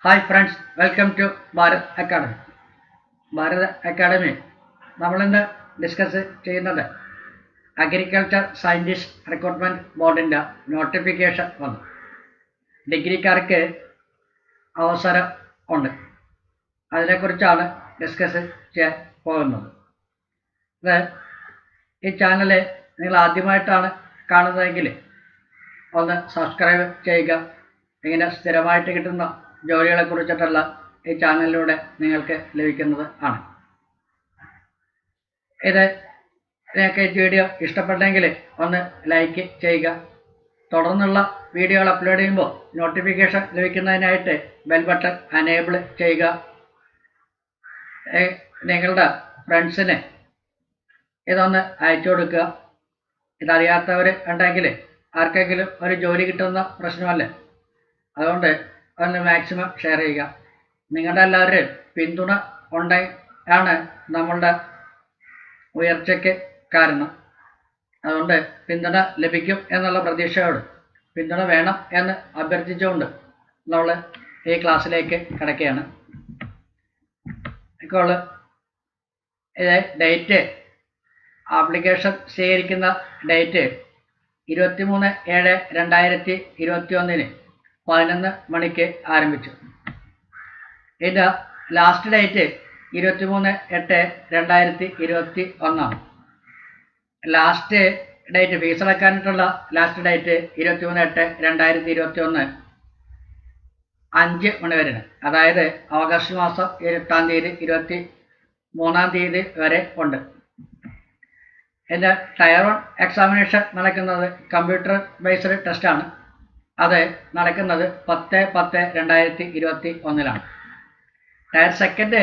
Hi friends, welcome to Bharat Academy. Bharat Academy നമ്മളിന്ന് discuss ചെയ്യുന്നത് agriculture scientist recruitment ബോർഡിൻ്റെ notification വന്നു. ഡിഗ്രിക്കാർക്ക് അവസരം ഉണ്ട്, അതിനെക്കുറിച്ചാണ് ഡിസ്കസ് ചെയ്യാൻ പോകുന്നത്. ഈ ചാനൽ നിങ്ങൾ ആദ്യമായിട്ടാണ് കാണുന്നതെങ്കിൽ ഒന്ന് സബ്സ്ക്രൈബ് ചെയ്യുക. ഇങ്ങനെ സ്ഥിരമായിട്ട് കിട്ടുന്ന ജോലികളെ കുറിച്ചിട്ടുള്ള ഈ ചാനലിലൂടെ നിങ്ങൾക്ക് ലഭിക്കുന്നത് ആണ്. നിങ്ങൾക്ക് ഈ വീഡിയോ ഇഷ്ടപ്പെട്ടെങ്കിൽ ഒന്ന് ലൈക്ക് ചെയ്യുക. തുടർന്നുള്ള വീഡിയോകൾ അപ്ലോഡ് ചെയ്യുമ്പോൾ നോട്ടിഫിക്കേഷൻ ലഭിക്കുന്നതിനായിട്ട് ബെൽ ബട്ടൺ അനേബിൾ ചെയ്യുക. നിങ്ങളുടെ ഫ്രണ്ട്സിന് ഇതൊന്ന് അയച്ചു കൊടുക്കുക. ഇതറിയാത്തവർ ഉണ്ടെങ്കിൽ ആർക്കെങ്കിലും ഒരു ജോലി കിട്ടുന്ന പ്രശ്നമല്ലേ, അതുകൊണ്ട് ഒന്ന് മാക്സിമം ഷെയർ ചെയ്യുക. നിങ്ങളുടെ എല്ലാവരുടെയും പിന്തുണ ആണ് നമ്മളുടെ ഉയർച്ചയ്ക്ക് കാരണം. അതുകൊണ്ട് പിന്തുണ ലഭിക്കും എന്നുള്ള പ്രതീക്ഷയോട് പിന്തുണ വേണം എന്ന് അഭ്യർത്ഥിച്ചുകൊണ്ട് നമ്മൾ ഈ ക്ലാസ്സിലേക്ക് കിടക്കുകയാണ്. ഇപ്പോൾ ഡേറ്റ്, ആപ്ലിക്കേഷൻ സ്വീകരിക്കുന്ന ഡേറ്റ് 23/7/2021 11 മണിക്ക് ആരംഭിച്ചു. ഇതിൻ്റെ last date 23/8/2021. Last date fees അടക്കാനായിട്ടുള്ള ലാസ്റ്റ് ഡേറ്റ് 23/8/2021 5 മണി വരെയാണ്. അതായത് ഓഗസ്റ്റ് മാസം 28-ാം തീയതി 23-ാം തീയതി വരെ ഉണ്ട്. ഇതിൻ്റെ ടയർ 1 എക്സാമിനേഷൻ നടക്കുന്നത് കമ്പ്യൂട്ടർ ബേസ്ഡ് ടെസ്റ്റാണ്. അത് നടക്കുന്നത് 10/10/2021. ടയർ സെക്കൻഡ്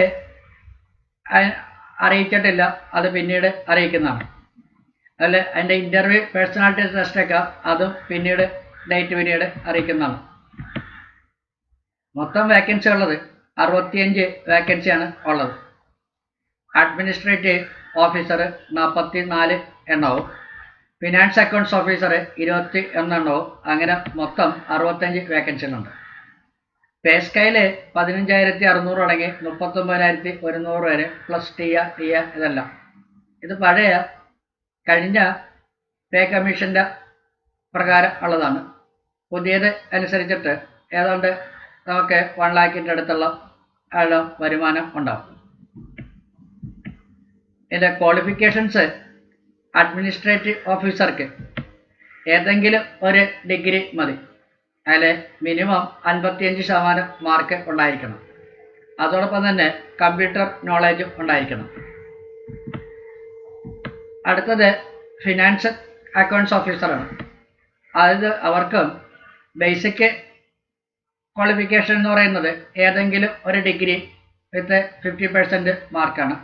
അറിയിച്ചിട്ടില്ല, അത് പിന്നീട് അറിയിക്കുന്നതാണ്. അതിൽ അതിൻ്റെ ഇൻ്റർവ്യൂ പേഴ്സണാലിറ്റി ടെസ്റ്റൊക്കെ അതും പിന്നീട് ഡേറ്റ് പിന്നീട് അറിയിക്കുന്നതാണ്. മൊത്തം വേക്കൻസി ഉള്ളത് 65 വേക്കൻസിയാണ് ഉള്ളത്. അഡ്മിനിസ്ട്രേറ്റീവ് ഓഫീസർ 44 എണ്ണവും, ഫിനാൻസ് അക്കൗണ്ട്സ് ഓഫീസർ 21 എണ്ണവും. അങ്ങനെ മൊത്തം 65 വേക്കൻസികളുണ്ട്. പേ സ്കെയിൽ 15,600 തുടങ്ങി 39,100 വരെ പ്ലസ് ടി ഇതെല്ലാം. ഇത് പഴയ കഴിഞ്ഞ പേ കമ്മീഷൻ്റെ പ്രകാരം ഉള്ളതാണ്. പുതിയത് അനുസരിച്ചിട്ട് ഏതാണ്ട് നമുക്ക് 1 ലാഖിൻ്റെ അടുത്തുള്ള വരുമാനം ഉണ്ടാകും. ഇതിൻ്റെ ക്വാളിഫിക്കേഷൻസ് അഡ്മിനിസ്ട്രേറ്റീവ് ഓഫീസർക്ക് ഏതെങ്കിലും ഒരു ഡിഗ്രി മതി. അതിൽ മിനിമം 55% മാർക്ക് ഉണ്ടായിരിക്കണം. അതോടൊപ്പം തന്നെ കമ്പ്യൂട്ടർ നോളജും ഉണ്ടായിരിക്കണം. അടുത്തത് ഫിനാൻസ് അക്കൗണ്ട്സ് ഓഫീസറാണ്. അതായത് അവർക്ക് ബേസിക് ക്വാളിഫിക്കേഷൻ എന്ന് പറയുന്നത് ഏതെങ്കിലും ഒരു ഡിഗ്രി വിത്ത് 50% മാർക്കാണ്.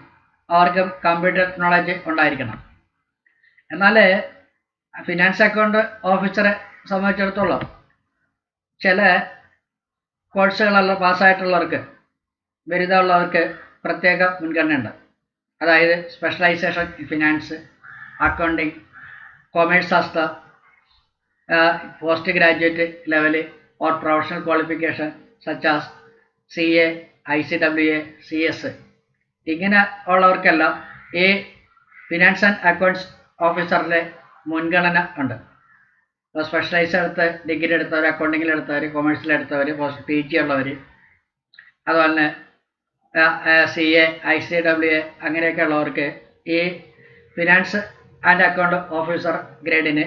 അവർക്കും കമ്പ്യൂട്ടർ നോളജ് ഉണ്ടായിരിക്കണം. എന്നാൽ ഫിനാൻസ് അക്കൗണ്ട് ഓഫീസറെ സംബന്ധിച്ചിടത്തോളം ചില കോഴ്സുകളെല്ലാം പാസ്സായിട്ടുള്ളവർക്ക്, ബിരുദമുള്ളവർക്ക് പ്രത്യേക മുൻഗണനയുണ്ട്. അതായത് specialisation in finance, accounting, commerce ശാസ്ത്ര, post graduate level or professional qualification such as CA, ICWA, CS. ഇങ്ങനെ ഉള്ളവർക്കെല്ലാം ഈ ഫിനാൻസ് ആൻഡ് അക്കൗണ്ട്സ് ഓഫീസറിൻ്റെ മുൻഗണന ഉണ്ട്. സ്പെഷ്യലൈസ് എടുത്ത് ഡിഗ്രി എടുത്തവർ, അക്കൗണ്ടിങ്ങിൽ എടുത്തവർ, കൊമേഴ്സിൽ എടുത്തവർ, PG ഉള്ളവർ, അതുപോലെ തന്നെ CA, ICWA അങ്ങനെയൊക്കെ ഉള്ളവർക്ക് ഈ ഫിനാൻസ് ആൻഡ് അക്കൗണ്ട് ഓഫീസർ ഗ്രേഡിന്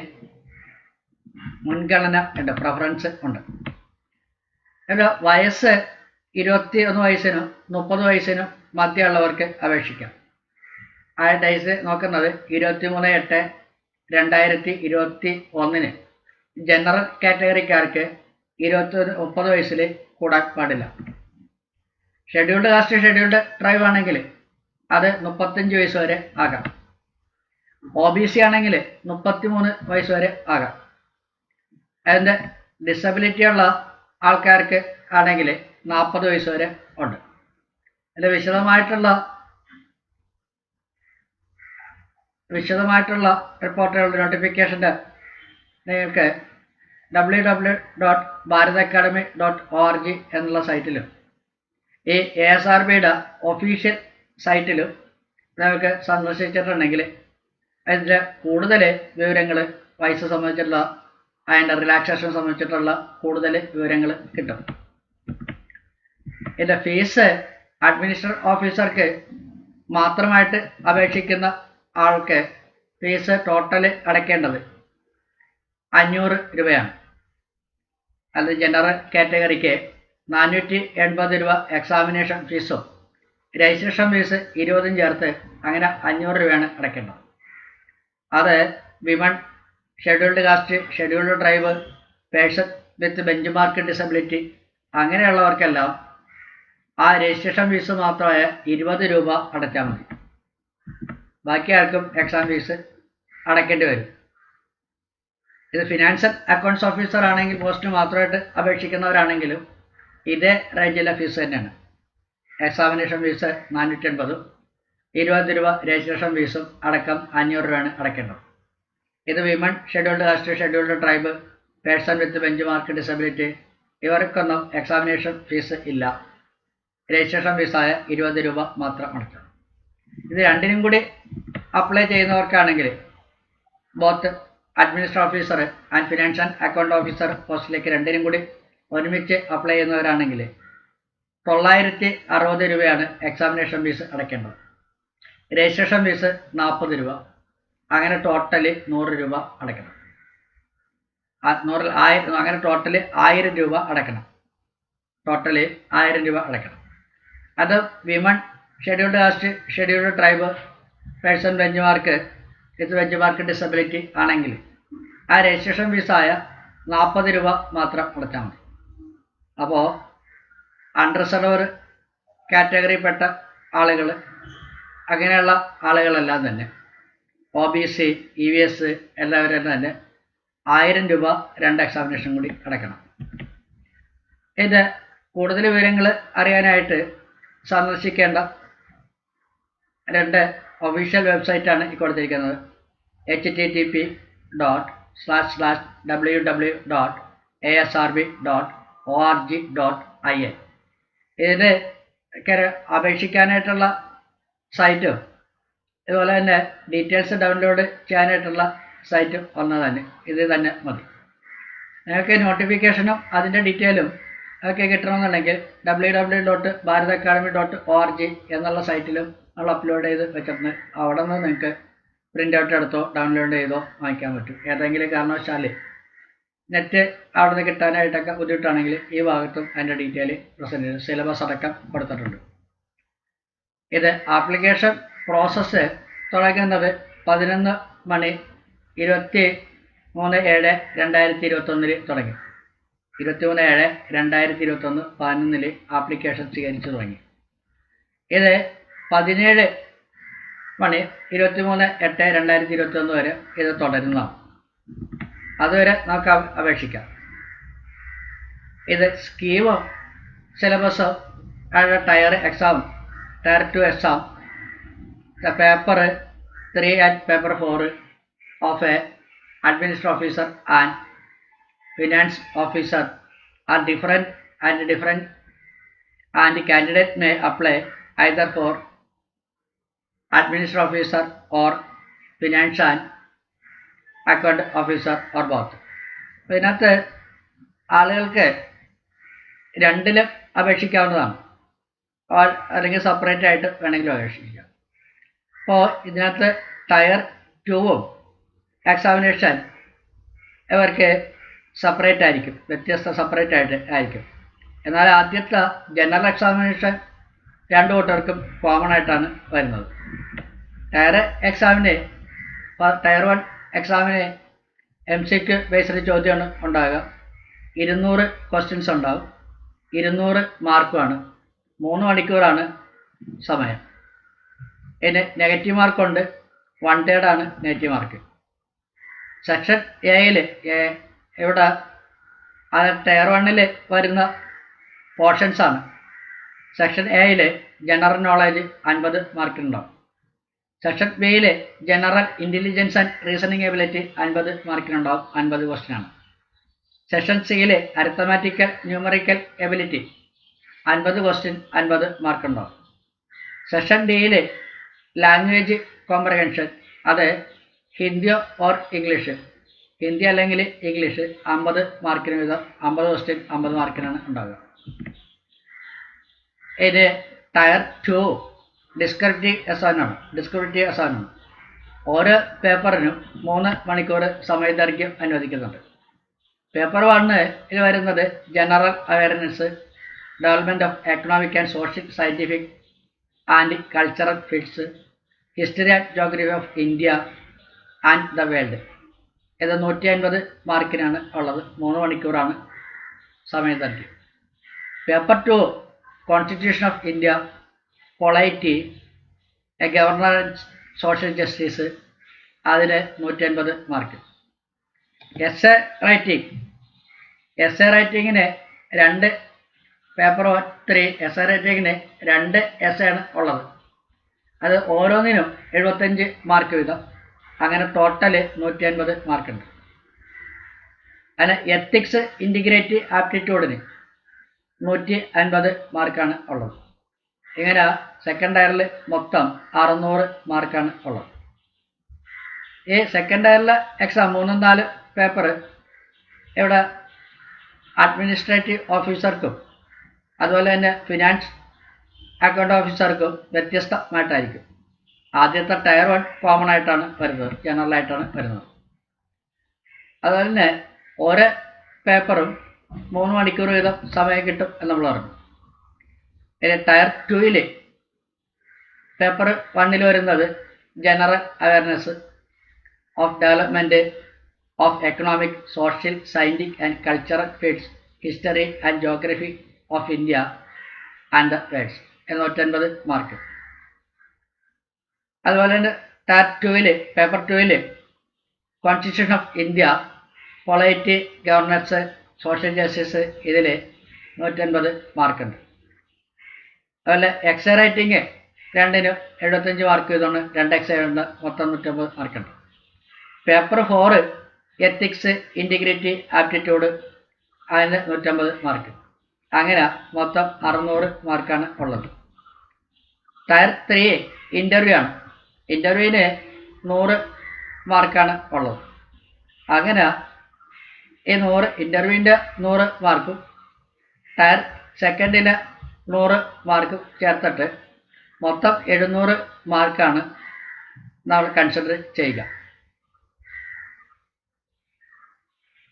മുൻഗണന ഉണ്ട്, പ്രിഫറൻസ് ഉണ്ട്. വയസ്സ് 21 വയസ്സിനും 30 വയസ്സിനും മധ്യമുള്ളവർക്ക് അപേക്ഷിക്കാം. ആ ഡേയ്സ് നോക്കുന്നത് 23/8/2021 ജനറൽ കാറ്റഗറിക്കാർക്ക് 30 വയസ്സിൽ കൂടാൻ പാടില്ല. ഷെഡ്യൂൾഡ് കാസ്റ്റ്, ഷെഡ്യൂൾഡ് ട്രൈബ് ആണെങ്കിൽ അത് 35 വയസ്സ് വരെ ആകാം. OBC ആണെങ്കിൽ 33 വയസ്സ് വരെ ആകാം. അതിൻ്റെ ഡിസബിലിറ്റി ഉള്ള ആൾക്കാർക്ക് ആണെങ്കിൽ 40 വയസ്സ് വരെ ഉണ്ട്. അതിൽ വിശദമായിട്ടുള്ള റിപ്പോർട്ടുകളുടെ നോട്ടിഫിക്കേഷൻ്റെ നിങ്ങൾക്ക് www.bharatacademy.org എന്നുള്ള സൈറ്റിലും ഈ ASRBയുടെ ഒഫീഷ്യൽ സൈറ്റിലും നമുക്ക് സന്ദർശിച്ചിട്ടുണ്ടെങ്കിൽ അതിൻ്റെ കൂടുതൽ വിവരങ്ങൾ പൈസ സംബന്ധിച്ചിട്ടുള്ള അതിൻ്റെ റിലാക്സേഷൻ സംബന്ധിച്ചിട്ടുള്ള കൂടുതൽ വിവരങ്ങൾ കിട്ടും. ഇതിൻ്റെ ഫീസ് അഡ്മിനിസ്ട്രേറ്റീവ് ഓഫീസർക്ക് മാത്രമായിട്ട് അപേക്ഷിക്കുന്ന ആൾക്ക് ഫീസ് ടോട്ടൽ അടയ്ക്കേണ്ടത് 500 രൂപയാണ്. അത് ജനറൽ കാറ്റഗറിക്ക് 480 രൂപ എക്സാമിനേഷൻ ഫീസും രജിസ്ട്രേഷൻ ഫീസ് 20 ചേർത്ത് അങ്ങനെ 500 രൂപയാണ് അടയ്ക്കേണ്ടത്. അത് women, scheduled caste, scheduled tribe, person with benchmark disability അങ്ങനെയുള്ളവർക്കെല്ലാം ആ രജിസ്ട്രേഷൻ ഫീസ് മാത്രമായ 20 രൂപ അടച്ചാൽ മതി. ബാക്കി ആർക്കും എക്സാം ഫീസ് അടയ്ക്കേണ്ടി വരും. ഇത് ഫിനാൻഷ്യൽ അക്കൗണ്ട്സ് ഓഫീസർ ആണെങ്കിൽ പോസ്റ്റ് മാത്രമായിട്ട് അപേക്ഷിക്കുന്നവരാണെങ്കിലും ഇതേ റേഞ്ചിലെ ഫീസ് തന്നെയാണ്. എക്സാമിനേഷൻ ഫീസ് 480, 20 രൂപ രജിസ്ട്രേഷൻ ഫീസും അടക്കം 500 രൂപയാണ് അടയ്ക്കേണ്ടത്. ഇത് women, scheduled caste, scheduled tribe, person with benchmark disability ഇവർക്കൊന്നും എക്സാമിനേഷൻ ഫീസ് ഇല്ല. രജിസ്ട്രേഷൻ ഫീസായ 20 രൂപ മാത്രം അടയ്ക്കണം. ഇത് രണ്ടിനും കൂടി അപ്ലൈ ചെയ്യുന്നവർക്കാണെങ്കിൽ both administrative officer and financial account officer പോസ്റ്റിലേക്ക് രണ്ടിനും കൂടി ഒരുമിച്ച് അപ്ലൈ ചെയ്യുന്നവരാണെങ്കിൽ 960 രൂപയാണ് എക്സാമിനേഷൻ ഫീസ് അടയ്ക്കേണ്ടത്. രജിസ്ട്രേഷൻ ഫീസ് 40 രൂപ, അങ്ങനെ ടോട്ടല് 100 രൂപ അടയ്ക്കണം. അങ്ങനെ ടോട്ടല് 1000 രൂപ അടയ്ക്കണം. ടോട്ടല് 1000 രൂപ അടയ്ക്കണം. അത് women, scheduled caste, scheduled tribe, person bench mark വിത്ത് ബെഞ്ച് മാർക്ക് ഡിസബിലിറ്റി ആണെങ്കിൽ ആ രജിസ്ട്രേഷൻ ഫീസായ 40 രൂപ മാത്രം അടച്ചാൽ മതി. അപ്പോൾ അൺറിസർവ്ഡ് കാറ്റഗറിയിൽപ്പെട്ട ആളുകൾ അങ്ങനെയുള്ള ആളുകളെല്ലാം തന്നെ OBC, EVS എല്ലാവരും തന്നെ 1000 രൂപ 2 എക്സാമിനേഷൻ കൂടി അടയ്ക്കണം. ഇത് കൂടുതൽ വിവരങ്ങൾ അറിയാനായിട്ട് സന്ദർശിക്കേണ്ട 2 ഒഫീഷ്യൽ വെബ്സൈറ്റാണ് ഈ കൊടുത്തിരിക്കുന്നത്. http://www.asrb.org.in. ഇതിന് അപേക്ഷിക്കാനായിട്ടുള്ള സൈറ്റും ഇതുപോലെ തന്നെ ഡീറ്റെയിൽസ് ഡൗൺലോഡ് ചെയ്യാനായിട്ടുള്ള സൈറ്റും ഒന്ന് തന്നെ ഇത് തന്നെ മതി. നിങ്ങൾക്ക് നോട്ടിഫിക്കേഷനും അതിൻ്റെ ഡീറ്റെയിലും ഒക്കെ കിട്ടണമെന്നുണ്ടെങ്കിൽ www.bharatacademy.org എന്നുള്ള സൈറ്റിലും നമ്മൾ അപ്ലോഡ് ചെയ്ത് വെച്ചിട്ടുണ്ട്. അവിടെ നിന്ന് നിങ്ങൾക്ക് പ്രിൻ്റ് ഔട്ട് എടുത്തോ ഡൗൺലോഡ് ചെയ്തോ വാങ്ങിക്കാൻ പറ്റും. ഏതെങ്കിലും കാരണവശാൽ നെറ്റ് അവിടെ നിന്ന് കിട്ടാനായിട്ടൊക്കെ ബുദ്ധിമുട്ടാണെങ്കിൽ ഈ ഭാഗത്തും അതിൻ്റെ ഡീറ്റെയിൽ പ്രസൻറ്റ് ചെയ്ത് സിലബസ് അടക്കം കൊടുത്തിട്ടുണ്ട്. ഇത് ആപ്ലിക്കേഷൻ പ്രോസസ്സ് തുടങ്ങുന്നത് 11 മണി 23/7/2021 തുടങ്ങി. 23/7/2021 11 ആപ്ലിക്കേഷൻ സ്വീകരിച്ചു തുടങ്ങി. ഇത് 17 മണി 23/8/2021 വരെ ഇത് തുടരുന്നതാണ്. അതുവരെ നമുക്ക് അപേക്ഷിക്കാം. ഇത് സ്കീമും സിലബസും tier exam, tier 2 exam, paper 3 and paper 4 of a administrative officer and finance officer are different and candidate may apply either for administrative officer or finance and account officer or both. ഇതിനകത്ത് ആളുകൾക്ക് രണ്ടിലും അപേക്ഷിക്കാവുന്നതാണ്, അല്ലെങ്കിൽ separate ആയിട്ട് വേണമെങ്കിലും അപേക്ഷിക്കാം. അപ്പോൾ ഇതിനകത്ത് tyre 2 examination ഇവർക്ക് സെപ്പറേറ്റ് ആയിരിക്കും, വ്യത്യസ്ത സെപ്പറേറ്റ് ആയിരിക്കും. എന്നാൽ ആദ്യത്തെ ജനറൽ എക്സാമിനേഷൻ 2 കൂട്ടർക്കും കോമൺ ആയിട്ടാണ് വരുന്നത്. ടയർ 1 എക്സാമിന് MCQ ബേസ്ഡ് ചോദ്യമാണ് ഉണ്ടാകുക. 200 ക്വസ്റ്റ്യൻസ് ഉണ്ടാകും, 200 മാർക്കുമാണ്, 3 മണിക്കൂറാണ് സമയം. ഇതിന് നെഗറ്റീവ് മാർക്കുണ്ട്, 1/3 ആണ് നെഗറ്റീവ് മാർക്ക്. സെക്ഷൻ എയിൽ ഇവിടെ ടയർ 1 വരുന്ന പോർഷൻസാണ്. സെക്ഷൻ എയിൽ ജനറൽ നോളജ് 50 മാർക്കിനുണ്ടാവും. സെക്ഷൻ ബിയിൽ general intelligence and reasoning ability 50 മാർക്കിനുണ്ടാവും, 50 ക്വസ്റ്റ്യനാണ്. സെക്ഷൻ സിയിൽ arithmetical numerical ability 50 question 50 mark ഉണ്ടാവും. സെഷൻ ഡിയിൽ ലാംഗ്വേജ് കോംപ്രഹെൻഷൻ, അത് ഹിന്ദിയോ ഓർ ഇംഗ്ലീഷ്, ഹിന്ദി അല്ലെങ്കിൽ ഇംഗ്ലീഷ് 50 മാർക്കിന് വീതം 50 ക്വസ്റ്റ്യൻ 50 മാർക്കിനാണ് ഉണ്ടാകുക. ഇത് ടയർ 2 ഡിസ്ക്രിപ്റ്റീവ് അസൈൻമെൻറ്റാണ്. ഓരോ പേപ്പറിനും 3 മണിക്കൂർ സമയദൈർഘ്യം അനുവദിക്കുന്നുണ്ട്. പേപ്പർ 1 വരുന്നത് general awareness, development of economic and social scientific and cultural fields, history and geography of India and the world. ഇത് 150 മാർക്കിനാണ് ഉള്ളത്. 3 മണിക്കൂറാണ് സമയദൈർഘ്യം. Paper 2 constitution of India, polity, a governance, social justice, അതിന് 150 mark. Essay റൈറ്റിങ്ങിന് 2 paper 3 essay റൈറ്റിങ്ങിന് 2 essay ആണ് ഉള്ളത്. അത് ഓരോന്നിനും 75 മാർക്ക് വീതം. അങ്ങനെ ടോട്ടൽ 150 മാർക്കുണ്ട്. അതിന് എത്തിക്സ് ഇൻറ്റിഗ്രേറ്റീവ് ആപ്റ്റിറ്റ്യൂഡിന് 150 മാർക്കാണ് ഉള്ളത്. ഇങ്ങനെ സെക്കൻഡ് ടയറിൽ മൊത്തം 600 മാർക്കാണ് ഉള്ളത്. ഈ സെക്കൻഡ് ടയറിലെ എക്സാം 3-4 പേപ്പർ ഇവിടെ അഡ്മിനിസ്ട്രേറ്റീവ് ഓഫീസർക്കും അതുപോലെ തന്നെ ഫിനാൻസ് അക്കൗണ്ട് ഓഫീസർക്കും വ്യത്യസ്തമായിട്ടായിരിക്കും. ആദ്യത്തെ ടയർ 1 കോമൺ ആയിട്ടാണ് വരുന്നത്, ജനറലായിട്ടാണ് വരുന്നത്. അതുപോലെ തന്നെ ഓരോ പേപ്പറും 3 മണിക്കൂർ വീതം സമയം കിട്ടും എന്ന് നമ്മൾ പറഞ്ഞു. ഇനി ടയർ 2 പേപ്പർ 1 വരുന്നത് general awareness of development of economic, social, scientific and cultural fields, history and geography of India and the world, 150 mark. അതുപോലെ തന്നെ tier 2 paper 2 constitution of India, polity, governance, social justice, ഇതിൽ 150 മാർക്കുണ്ട്. അതുപോലെ എക്സേ writing 2-നും 75 mark വീതമാണ്. 2 എക്സേ ഉണ്ട്, മൊത്തം 150 മാർക്കുണ്ട്. Paper 4 ethics integrity aptitude, അതിന് 150 മാർക്ക്. അങ്ങനെ മൊത്തം 600 മാർക്കാണ് ഉള്ളത്. ടയർ 3 ഇൻ്റർവ്യൂ ആണ്. ഇൻ്റർവ്യൂവിന് 100 മാർക്കാണ് ഉള്ളത്. അങ്ങനെ ഈ 100 ഇൻ്റർവ്യൂവിൻ്റെ 100 മാർക്കും ടയർ സെക്കൻഡിന് 100 മാർക്കും ചേർത്തിട്ട് മൊത്തം 700 മാർക്കാണ് നമ്മൾ കൺസിഡർ ചെയ്യുക.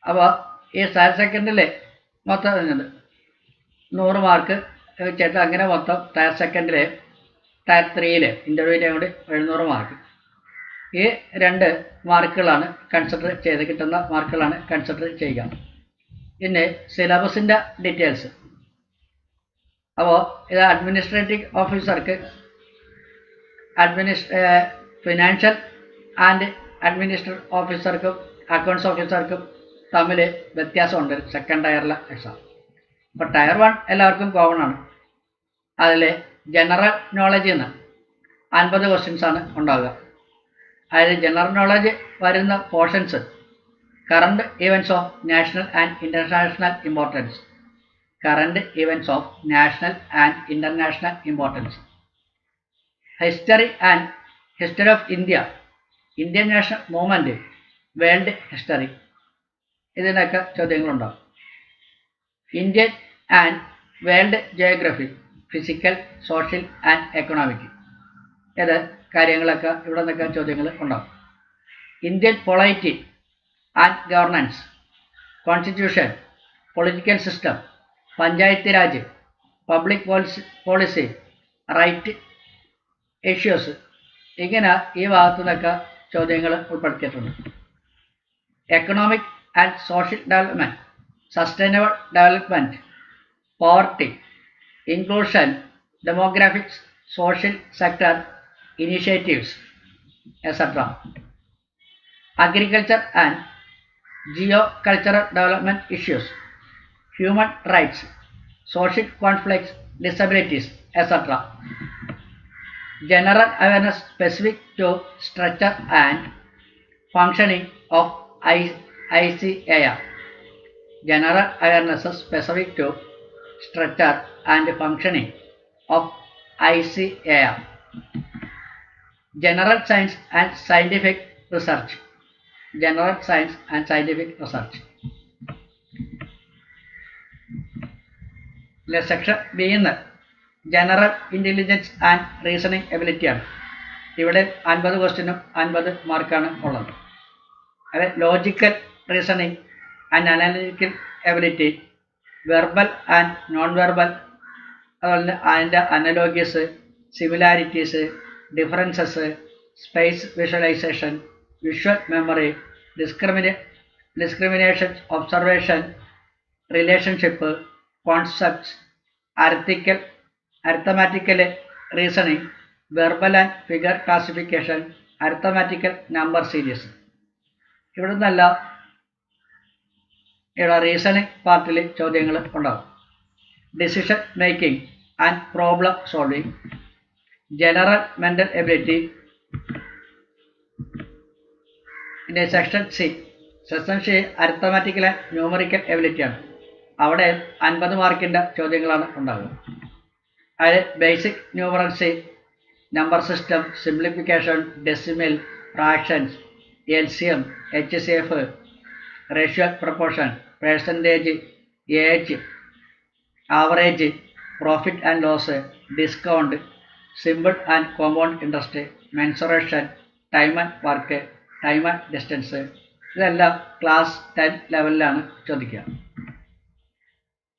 അപ്പോൾ ഈ ടയർ സെക്കൻഡിൽ മൊത്തം 100 മാർക്ക് ചേർത്ത് അങ്ങനെ മൊത്തം ടയർ സെക്കൻഡിൽ ടയർ 3 ഇൻ്റർവ്യൂവിൻ്റെ കൂടി 700 മാർക്ക്. ഈ 2 മാർക്കുകളാണ് കൺസിഡർ ചെയ്ത് കിട്ടുന്ന മാർക്കുകളാണ് കൺസിഡർ ചെയ്യുക. പിന്നെ സിലബസിൻ്റെ ഡീറ്റെയിൽസ്. അപ്പോൾ ഇത് അഡ്മിനിസ്ട്രേറ്റീവ് ഓഫീസർക്ക് ഫിനാൻഷ്യൽ ആൻഡ് അഡ്മിനിസ്ട്രേറ്റീവ് ഓഫീസർക്കും അക്കൗണ്ട്സ് ഓഫീസർക്കും തമ്മിൽ വ്യത്യാസമുണ്ട് സെക്കൻഡ് ടയറിലെ എക്സാം. ഇപ്പോൾ ടയർ 1 എല്ലാവർക്കും കോമൺ ആണ്. അതിൽ ജനറൽ നോളജിൽ നിന്ന് 50 ക്വസ്റ്റ്യൻസാണ് ഉണ്ടാവുക. അതിൽ ജനറൽ നോളജ് വരുന്ന portions current events of national and international importance, history of India, Indian national movement, world history, ഇതിനൊക്കെ ചോദ്യങ്ങളുണ്ടാകും. Indian and world geography, physical, social and economic, ഇത് കാര്യങ്ങളൊക്കെ ഇവിടെ നിന്നൊക്കെ ചോദ്യങ്ങൾ ഉണ്ടാകും. Indian polity and governance, constitution, political system, panchayat raj, public policy, right issues, ഇങ്ങനെ ഈ ഭാഗത്തു നിന്നൊക്കെ ചോദ്യങ്ങൾ ഉൾപ്പെടുത്തിയിട്ടുണ്ട്. Economic and social development, sustainable development, poverty, inclusion, demographics, social sector initiatives, etc. Agriculture and geo-cultural development issues, human rights, social conflicts, disabilities, etc. General awareness specific to structure and functioning of ICAR. General awareness specific to structure and functioning of ICAR. General science and scientific research. General science and scientific research. Section B എന്ന് general intelligence and reasoning എബിലിറ്റിയാണ്. ഇവിടെ 50 ക്വസ്റ്റ്യനും 50 മാർക്കാണ് ഉള്ളത്. അത് logical reasoning and analytical ability, verbal and non verbal, അതുപോലെ അതിൻ്റെ analogies, similarities, differences, space visualisation, visual memory, discrimination, observation, relationship, concepts, arithmetical reasoning, verbal and figure classification, arithmetical number series. ഇവിടെ നിന്നല്ല ഇവിടെ റീസണിങ് പാർട്ടിൽ ചോദ്യങ്ങൾ ഉണ്ടാകും. Decision making and problem solving, general mental ability. പിന്നെ section C arithmetical and numerical എബിലിറ്റിയാണ്. അവിടെ 50 മാർക്കിൻ്റെ ചോദ്യങ്ങളാണ് ഉണ്ടാകുക. അതിൽ basic numeracy, number system, simplification, decimal, fractions, LCM, HCF, ratio proportion, percentage, age, average, profit and loss, discount, simple and compound interest, mensuration, time and work, time and distance. ഇതെല്ലാം class 10 ലെവലിലാണ് ചോദിക്കുക.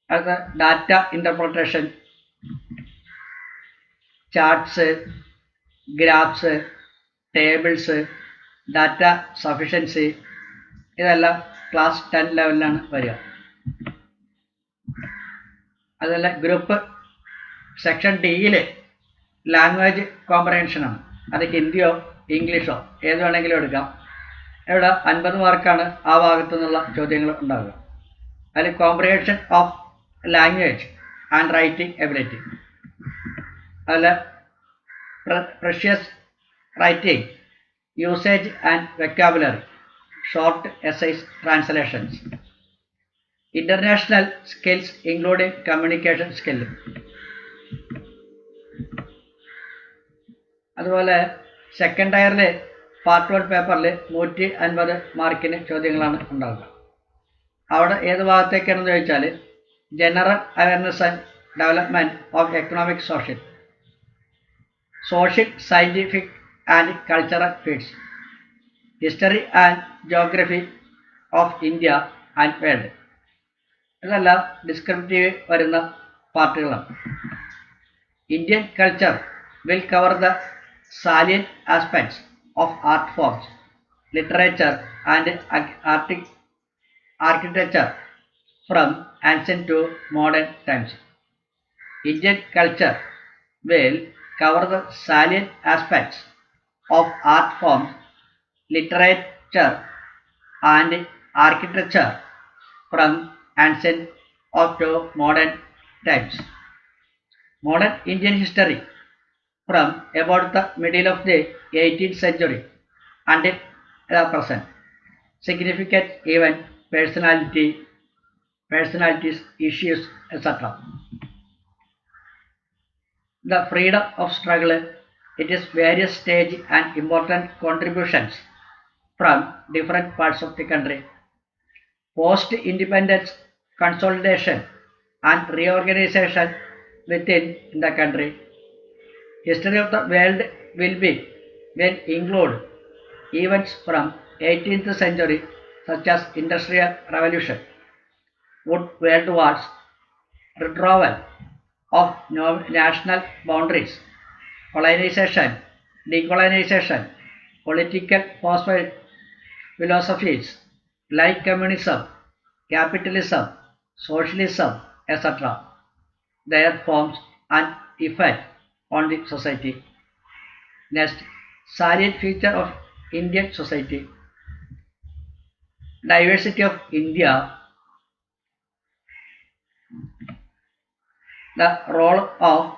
അടുത്ത data interpretation, charts, graphs, tables, data sufficiency, ഇതെല്ലാം class 10 ലെവലിലാണ് വരിക. അതല്ല group section ഡിയിൽ language കോംപ്രഹെൻഷനാണ്. അത് ഹിന്ദിയോ ഇംഗ്ലീഷോ ഏത് വേണമെങ്കിലും എടുക്കാം. ഇവിടെ 50 മാർക്കാണ് ആ ഭാഗത്തു നിന്നുള്ള ചോദ്യങ്ങൾ ഉണ്ടാകുക. അതിൽ comprehension of language and writing ability, അതിൽ precis writing, usage and vocabulary, short essays, translations, international skills including communication skill. അതുപോലെ സെക്കൻഡ് ടയറിൽ പാർട്ട് 1 പേപ്പറിൽ 150 മാർക്കിന് ചോദ്യങ്ങളാണ് ഉണ്ടാകുക. അവിടെ ഏത് ഭാഗത്തേക്കാണെന്ന് ചോദിച്ചാൽ general awareness and development of economic social, scientific and cultural fields, history and geography of India and world. ഇതെല്ലാം ഡിസ്ക്രിപ്റ്റീവ് വരുന്ന പാർട്ടുകളാണ്. Indian culture will cover the salient aspects of art forms, literature and architecture from ancient to modern times. Indian culture will cover the salient aspects of art forms, literature and architecture from ancient up to modern times. Modern Indian history from about the middle of the 18th century until the present. Significant event, personalities, issues, etc. The freedom of struggle, it is various stage and important contributions from different parts of the country. Post-independence consolidation and reorganization within the country. History of the world will include events from 18th century such as Industrial Revolution, World Wars, withdrawal of national boundaries, colonization, decolonization, political philosophies like communism, capitalism, socialism, etc. Their forms and effect on the society. Next, salient feature of Indian society. Diversity of India. The role of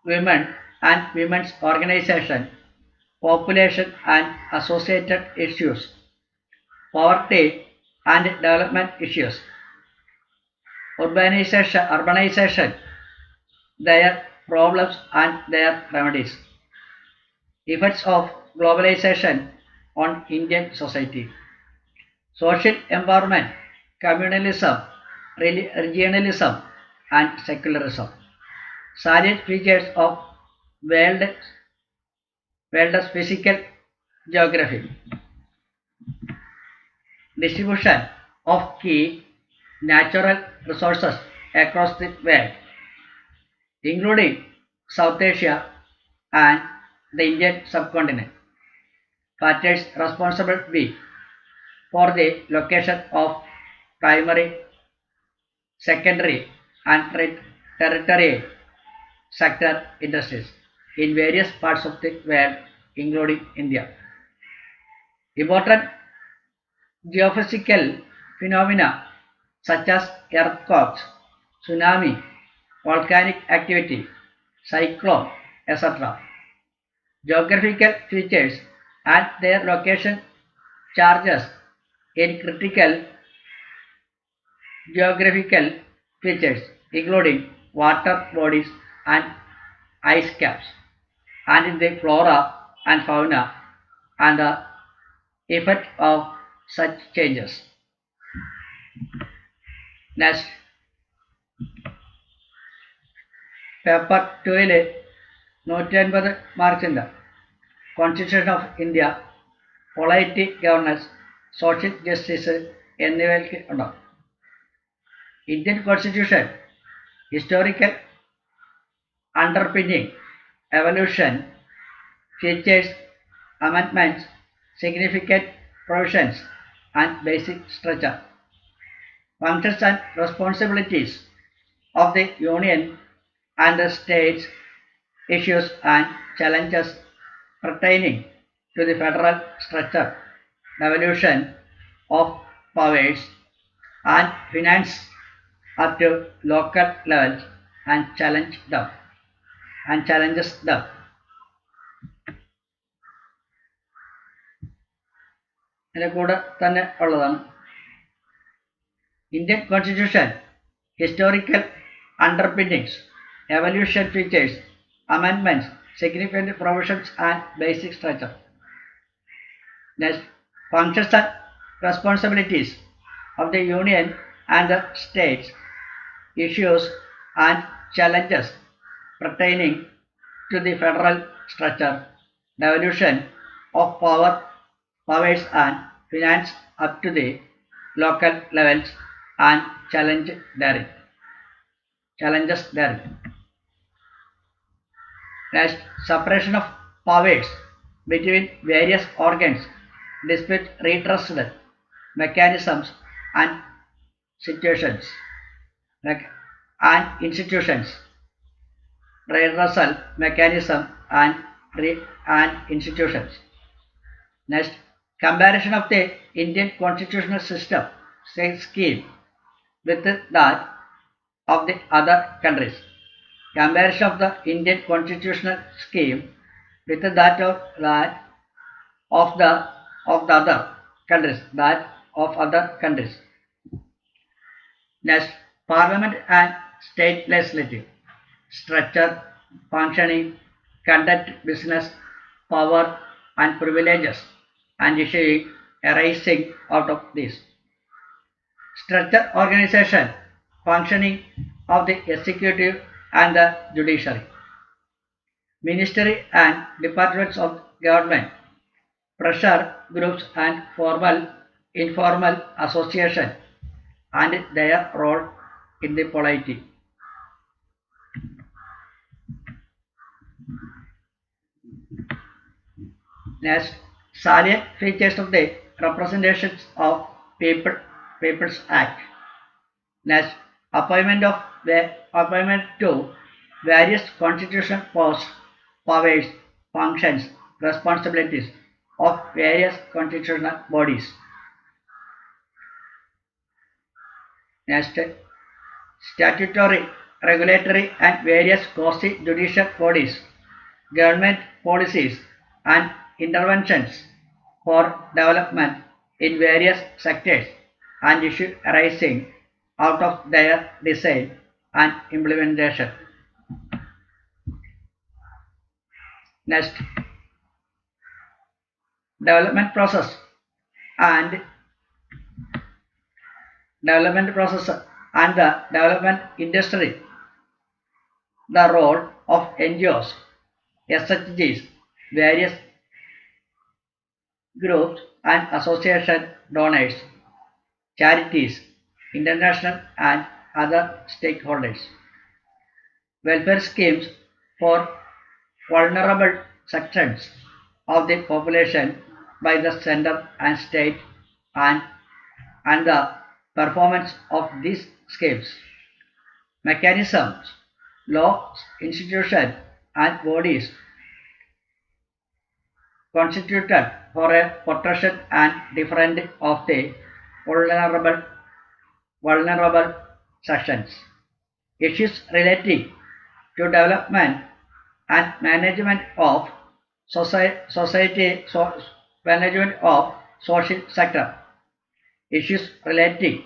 women and women's organization, population and associated issues, poverty and development issues, urbanization, their problems and their remedies. Effects of globalization on Indian society. Social empowerment, communalism, regionalism, and secularism. Salient features of world, world's physical geography. Distribution of key natural resources across the world, including South Asia and the Indian subcontinent. Factors responsible be for the location of primary, secondary, and tertiary sector industries in various parts of the world, including India. Important geophysical phenomena such as earthquakes, tsunami, volcanic activity, cyclone, etc. Geographical features and their location charges in critical geographical features including water bodies and ice caps and in the flora and fauna and the effect of such changes. Next, paper 2 150 മാർക്സിൻ്റെ constitution of India, polity governance, social justice എന്നിവയ്ക്ക് ഉണ്ടാകും. Indian constitution historical underpinning, evolution, features, amendments, significant provisions, and basic structure. Functions and responsibilities of the Union and the states, issues and challenges pertaining to the federal structure, devolution of powers, and finance up to local levels and challenges them. ഇതിൻ്റെ കൂടെ തന്നെ ഉള്ളതാണ് Indian constitution historical underpinnings, evolution features, amendments, significant provisions and basic structure. Next, functions and responsibilities of the Union and the states, issues and challenges pertaining to the federal structure, devolution of powers and finance up to the local levels and challenges therein. Next, separation of powers between various organs, dispute redressal mechanisms and institutions. Redressal mechanism and institutions. Next, comparison of the Indian constitutional system scheme with that of the other countries. Comparison of the Indian constitutional scheme with that of the other countries. Next, Parliament and state legislative structure, functioning, conduct business, power and privileges and issuing arising out of this. Structure, organization, functioning of the executive and the judiciary. Ministry and departments of government, pressure groups and formal, informal association and their role in the polity. Next, salient features of the representations of People's Act. Next, appointment to various constitutional posts, powers, functions, responsibilities of various constitutional bodies. Next, statutory, regulatory and various quasi-judicial bodies, government policies and interventions for development in various sectors and issues arising out of their design and implementation. Next, development process and the development industry. The role of NGOs, SHGs, various groups and association donors, charities, international and other stakeholders. Welfare schemes for vulnerable sections of the population by the center and state and the performance of these schemes. Mechanisms, laws, institutions and bodies constituted for a protection and defense of the vulnerable sections. Issues relating to development and management of management of social sector. Issues relating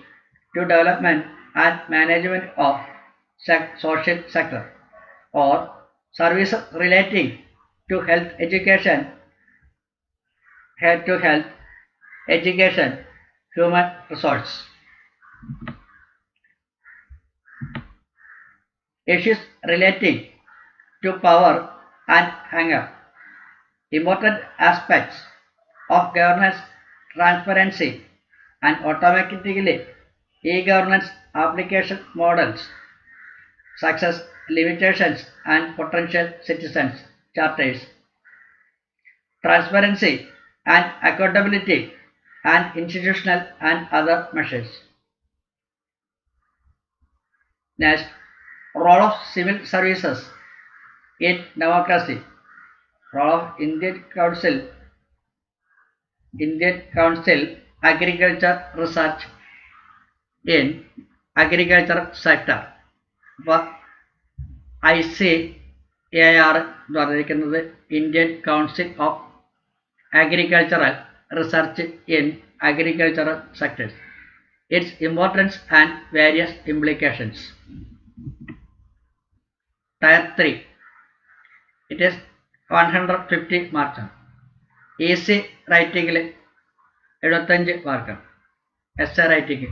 to development and management of social sector, or services relating to health education, human resource. Issues relating to power and hunger. Important aspects of governance, transparency and automatically e-governance application models, success, limitations and potential citizens charters, transparency and accountability and institutional and other measures. Next, role of civil services in democracy. Role of Indian Council Agriculture Research in agriculture sector. അപ്പോൾ ICAR എന്ന് പറഞ്ഞിരിക്കുന്നത് Indian council of agricultural research in agricultural sectors. Its importance and various implications. Tier 3. It is 150 marks. Easy writing 75 marks. Essay writing.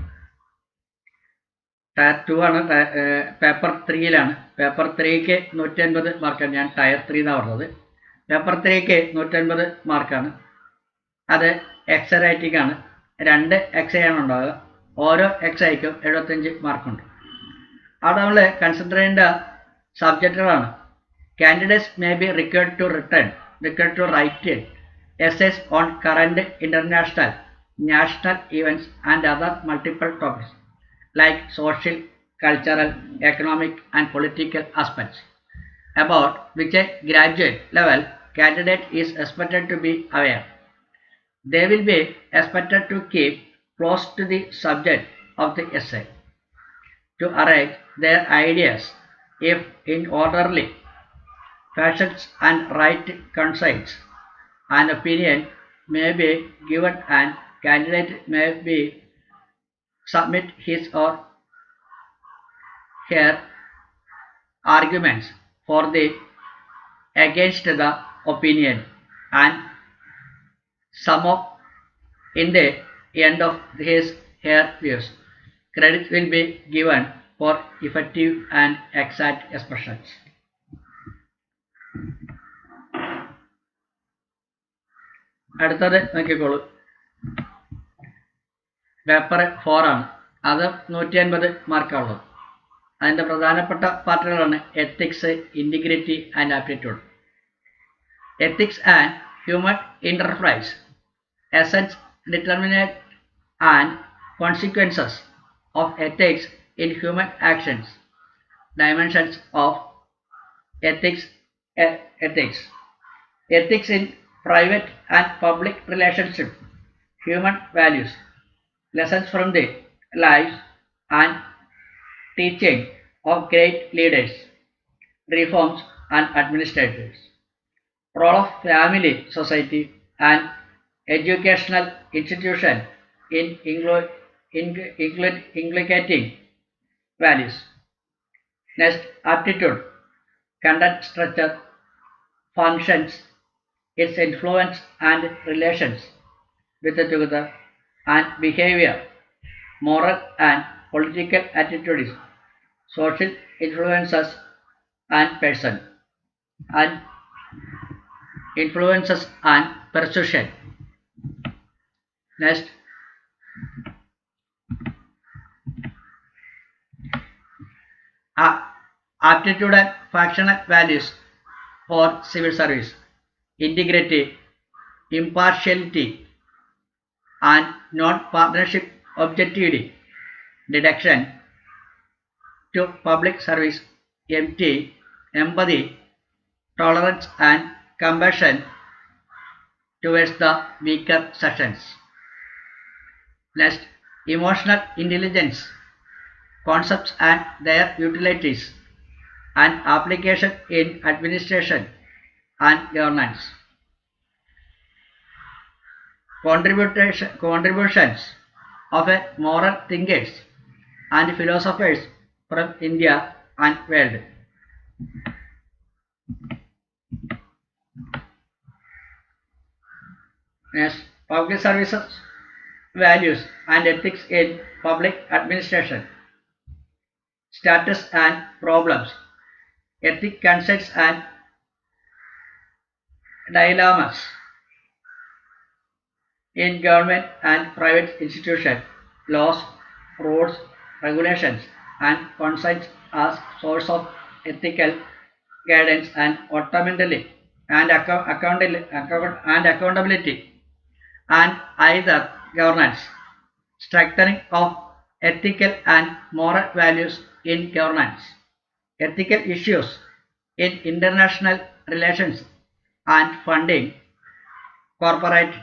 Tier 2 ആണ് paper 3ലാണ്. Paper 3ക്ക് 150 മാർക്കാണ്. ഞാൻ tyre 3 എന്നാണ് പറഞ്ഞത്. Paper 3ക്ക് 150 മാർക്കാണ്. അത് എക്സൈ റൈറ്റിംഗ് ആണ്. 2 എക്സൈ ആണ് ഉണ്ടാവുക. ഓരോ എക്സൈക്കും 75 മാർക്കുണ്ട്. അവിടെ നമ്മൾ കൺസിഡർ ചെയ്യേണ്ട സബ്ജക്റ്റുകളാണ്. Candidates may be required to write essays on current international, national events and other multiple topics like social, cultural, economic and political aspects, about which a graduate level candidate is expected to be aware. They will be expected to keep close to the subject of the essay, to arrange their ideas if in orderly fashions and write concise. An opinion may be given and candidate may be submit his or her arguments for the against the opinion and sum up in the end of his her views. Credit will be given for effective and exact expressions. അടുത്തത് നോക്കിക്കോളൂ. Paper 4 ആണ്. അത് 150 മാർക്കാണുള്ളത്. അതിൻ്റെ പ്രധാനപ്പെട്ട പാർട്ടുകളാണ് ethics, integrity and aptitude. Ethics and human enterprise, essence, determinate and consequences of ethics in human actions, dimensions of ethics in private and public relationship, human values, lessons from the lives and teaching of great leaders, reforms and administrators, role of family, society and educational institution in inculcating values. Next, aptitude, content structure, functions, its influence and relations with together, and behavior, moral and political attitudes, social influences and person, and influences and persuasion. Next, aptitude and functional values for civil service, integrity, impartiality, and non-partnership objectivity, deduction to public service, empathy, tolerance, and compassion towards the weaker sections. Next, emotional intelligence, concepts and their utilities, and application in administration and governance. Contributions of a moral thinkers and philosophers from India and world. Next, public services values and ethics in public administration. Status and problems. Ethic concepts and dilemmas in government and private institutions. Laws, rules, regulations, and concepts as source of ethical guidance and ultimately accountability and either governance, strengthening of ethical and moral values in governance, ethical issues in international relations and funding, corporate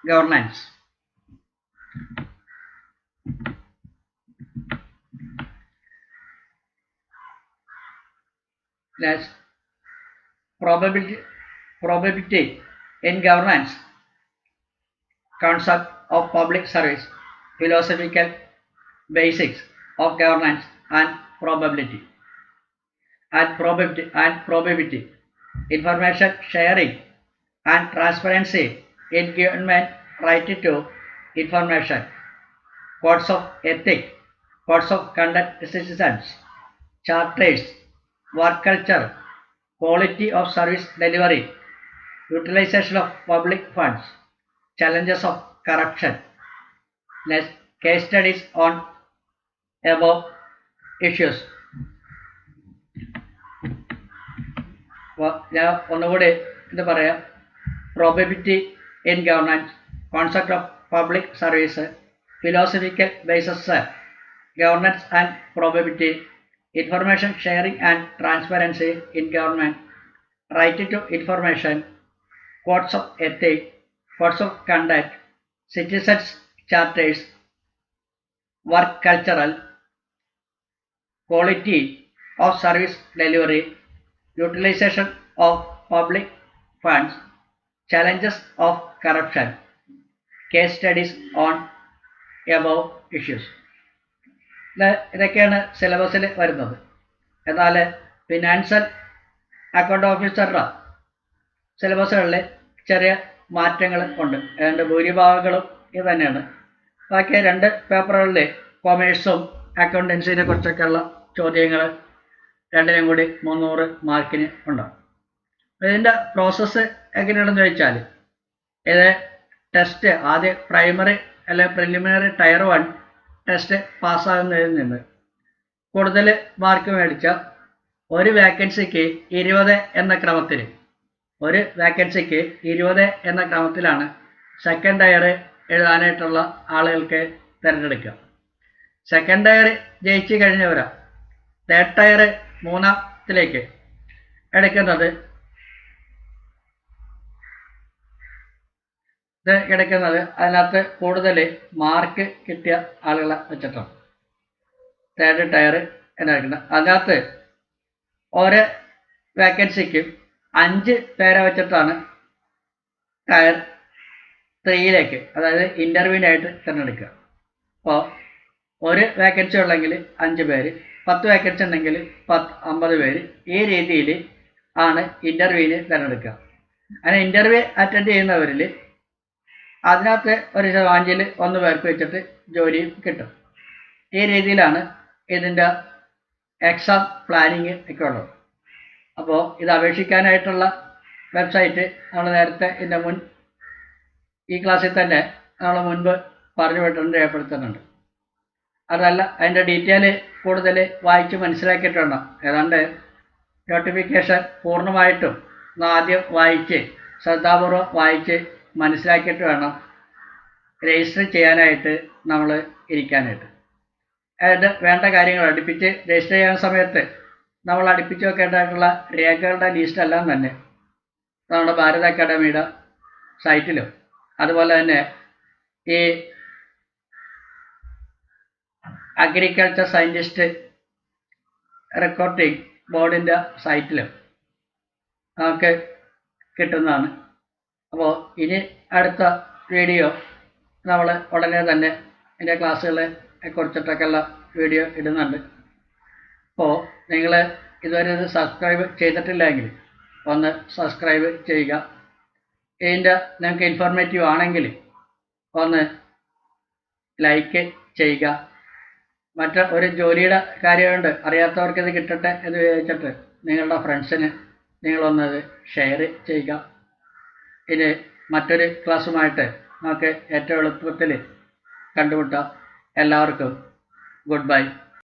governance. Next, probability in governance, concept of public service, philosophical basics of governance and probability, probability, information sharing and transparency in government right to information, codes of ethics, codes of conduct decisions, charters, work culture, quality of service delivery, utilization of public funds, challenges of corruption. Next, case studies on above issues. ഞാൻ ഒന്നുകൂടി ഇത് പറയാം. Probability in governance, concept of public service, philosophical basis, governance and probability, information sharing and transparency in government, right to information, codes of ethics, codes of conduct, citizens charters, work cultural, quality of service delivery, utilization of public funds, challenges of corruption, case studies on above issues. ഇതൊക്കെയാണ് സിലബസിൽ വരുന്നത്. എന്നാൽ financial account ഓഫീസറുടെ സിലബസുകളിൽ ചെറിയ മാറ്റങ്ങൾ ഉണ്ട്. ഏതാണ്ട് ഭൂരിഭാഗങ്ങളും ഇത് തന്നെയാണ്. ബാക്കി രണ്ട് പേപ്പറുകളിൽ കൊമേഴ്സും അക്കൗണ്ടൻസിനെ കുറിച്ചൊക്കെയുള്ള ചോദ്യങ്ങൾ രണ്ടിനും കൂടി 300 മാർക്കിന് ഉണ്ടാകും. ഇതിൻ്റെ പ്രോസസ്സ് എങ്ങനെയാണെന്ന് ചോദിച്ചാൽ ഇത് ടെസ്റ്റ് ആദ്യം പ്രൈമറി അല്ലെങ്കിൽ പ്രിലിമിനറി ടയർ 1 ടെസ്റ്റ് പാസ്സാകുന്നതിൽ നിന്ന് കൂടുതൽ മാർക്ക് മേടിച്ച ഒരു വേക്കൻസിക്ക് 20 എന്ന ക്രമത്തിൽ എന്ന ക്രമത്തിലാണ് സെക്കൻഡ് ടയർ എഴുതാനായിട്ടുള്ള ആളുകൾക്ക് തിരഞ്ഞെടുക്കുക. സെക്കൻഡ് ടയർ ജയിച്ചു കഴിഞ്ഞവരാ തേർഡ് ടയർ മൂന്നാമത്തിലേക്ക് എടുക്കുന്നത്. അതിനകത്ത് കൂടുതൽ മാർക്ക് കിട്ടിയ ആളുകളെ വെച്ചിട്ടാണ് തേർഡ് ടയർ എടുക്കുന്നത്. അതിനകത്ത് ഓരോ വേക്കൻസിക്കും 5 പേരെ വെച്ചിട്ടാണ് ടയർ 3യിലേക്ക്, അതായത് ഇൻ്റർവ്യൂവിനായിട്ട് തിരഞ്ഞെടുക്കുക. അപ്പോൾ ഒരു വേക്കൻസി ഉള്ളെങ്കിൽ 5 പേര്, 10 വേക്കൻസി ഉണ്ടെങ്കിൽ 50 പേര്, ഈ രീതിയിൽ ആണ് ഇൻ്റർവ്യൂവിന് തിരഞ്ഞെടുക്കുക. അങ്ങനെ ഇൻ്റർവ്യൂ അറ്റൻഡ് ചെയ്യുന്നവരിൽ അതിനകത്ത് ഒരു ശതമാനത്തിൽ 1 പേർക്ക് വെച്ചിട്ട് ജോലി കിട്ടും. ഈ രീതിയിലാണ് ഇതിൻ്റെ എക്സാം പ്ലാനിങ് ഒക്കെ ഉള്ളത്. അപ്പോൾ ഇത് അപേക്ഷിക്കാനായിട്ടുള്ള വെബ്സൈറ്റ് നമ്മൾ നേരത്തെ ഇതിൻ്റെ ഈ ക്ലാസ്സിൽ തന്നെ നമ്മൾ മുൻപ് പറഞ്ഞു വിട്ടിട്ടുണ്ട്, രേഖപ്പെടുത്തുന്നുണ്ട്. അതല്ല അതിൻ്റെ ഡീറ്റെയിൽ കൂടുതൽ വായിച്ച് മനസ്സിലാക്കിയിട്ട് വേണം. ഏതാണ്ട് നോട്ടിഫിക്കേഷൻ പൂർണ്ണമായിട്ടും ആദ്യം വായിച്ച് ശ്രദ്ധാപൂർവം വായിച്ച് മനസ്സിലാക്കിയിട്ട് വേണം രജിസ്റ്റർ ചെയ്യാനായിട്ട് നമ്മൾ ഇരിക്കാനായിട്ട്. അതായത് വേണ്ട കാര്യങ്ങൾ അടുപ്പിച്ച് രജിസ്റ്റർ ചെയ്യുന്ന സമയത്ത് നമ്മൾ അടുപ്പിച്ച് വെക്കേണ്ടതായിട്ടുള്ള രേഖകളുടെ ലിസ്റ്റെല്ലാം തന്നെ നമ്മുടെ ഭാരത് അക്കാഡമിയുടെ സൈറ്റിലും അതുപോലെ തന്നെ ഈ അഗ്രികൾച്ചർ സയൻറ്റിസ്റ്റ് റിക്രൂട്ടിംഗ് ബോർഡിൻ്റെ സൈറ്റിലും നമുക്ക് കിട്ടുന്നതാണ്. അപ്പോൾ ഇനി അടുത്ത വീഡിയോ നമ്മൾ ഉടനെ തന്നെ ഇതിൻ്റെ ക്ലാസ്സുകളെ കുറിച്ചിട്ടൊക്കെയുള്ള വീഡിയോ ഇടുന്നുണ്ട്. അപ്പോൾ നിങ്ങൾ ഇതുവരെ ഇത് സബ്സ്ക്രൈബ് ചെയ്തിട്ടില്ലെങ്കിൽ ഒന്ന് സബ്സ്ക്രൈബ് ചെയ്യുക. ഇതിൻ്റെ നിങ്ങൾക്ക് ഇൻഫോർമേറ്റീവ് ആണെങ്കിൽ ഒന്ന് ലൈക്ക് ചെയ്യുക. ഒരു ജോലിയുടെ കാര്യമുണ്ട്, അറിയാത്തവർക്ക് ഇത് കിട്ടട്ടെ എന്ന് വിചാരിച്ചിട്ട് നിങ്ങളുടെ ഫ്രണ്ട്സിന് നിങ്ങളൊന്നത് ഷെയർ ചെയ്യുക. ഇനി മറ്റൊരു ക്ലാസ്സുമായിട്ട് നമുക്ക് ഏറ്റവും എളുപ്പത്തിൽ കണ്ടുമുട്ടാം. എല്ലാവർക്കും ഗുഡ് ബൈ.